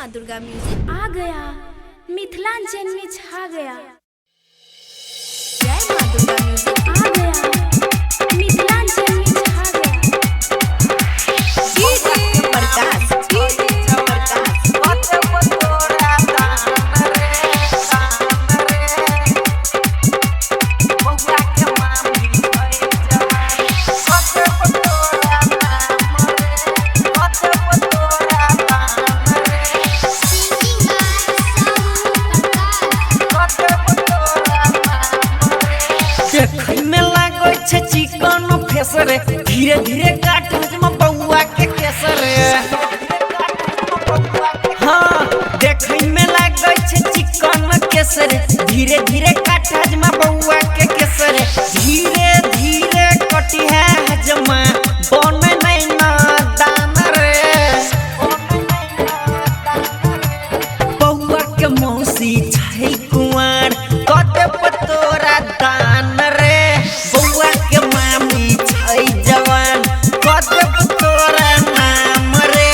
माँ दुर्गा म्यूजिक आ गया मिथिलांचल में छा गया। जय माँ दुर्गा म्यूजिक आ गया मिथिलांचल में छा गया। प्रकाश चिकन फेसरे धीरे धीरे काट बउआ के केसरे। हाँ देखे में लगे चिकन केसरे धीरे धीरे काट बउआ के केसरे। धीरे धीरे कटी है हजमा बन नहीं ना दान रे। बउआ के मौसी छै कुंवर कते पतोरा दान रे। बउआ के मामी छै जवान कते पतोरा नाम रे।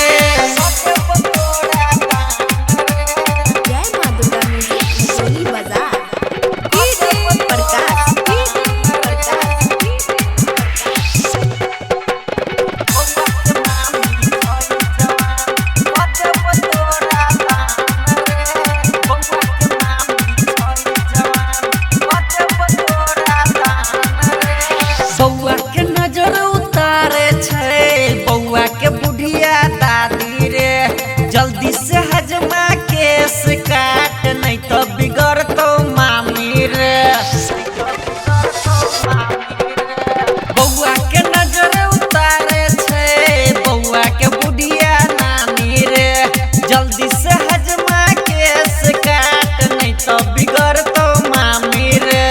जय माँ दुर्गा म्यूजिक सोनी बाजार प्रकाश बउआ के नजर उतारे छै बउआ के बुढ़िया दादी रे। जल्दी से हजमा केस काट नहीं तो बिगड़तो मामी रे। बउआ के नजर उतारे छै बउआ के बुढ़िया नानी रे। जल्दी से हजमा केस काट नहीं तो बिगड़तो मामी रे।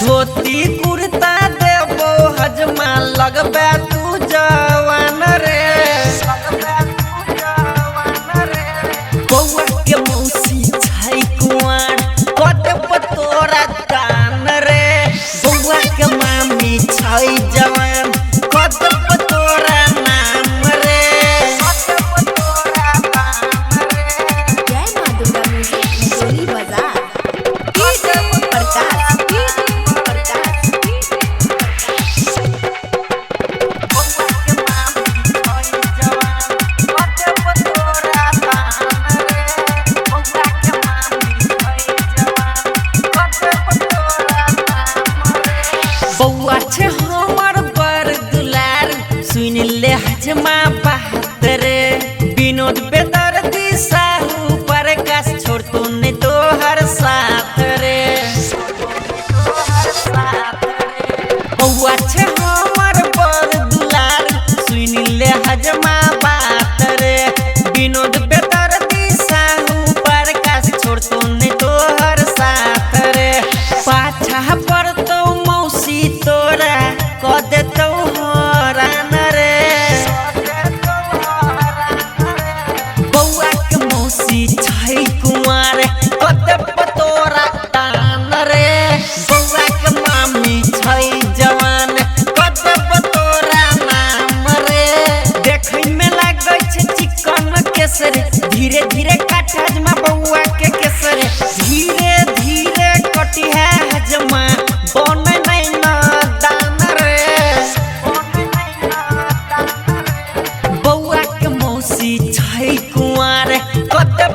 धोती कुर्ता देबो हजमा लगबे तू जवान रे। बउआ के मौसी छै कुंवर कते पतोरा दान रे। बउआ के मामी छै जवान कते पतोरा नाम रे। जय माँ दुर्गा म्यूजिक सोनी बाजार प्रकाश बउआ छै हमर बड़ दुलार सुन ले हजमा बात रे। विनोद बेदर्दी साहू प्रकाश छोड़ तू नहीं तोहर साथ रे। बउआ छै हमर बड़ दुलार सुन ले हजमा बात रे। विनोद बेदर्दी साहू प्रकाश छोड़ तू नहीं तोहर साथ रे। पाछा पड़तो मौसी तोरा क देतौ हरान रे। बउआ के मौसी छै कुंवर कते पतोरा दान रे। बउआ के मामी छै जवान कते पतोरा नाम रे। देखे में लगे चिकन केसरे धीरे धीरे काट हजमा बउआ के केसरे। धीरे धीरे कटी है हजमा बन नहीं ना दान रे। बउआ के मौसी छै कुंवर कते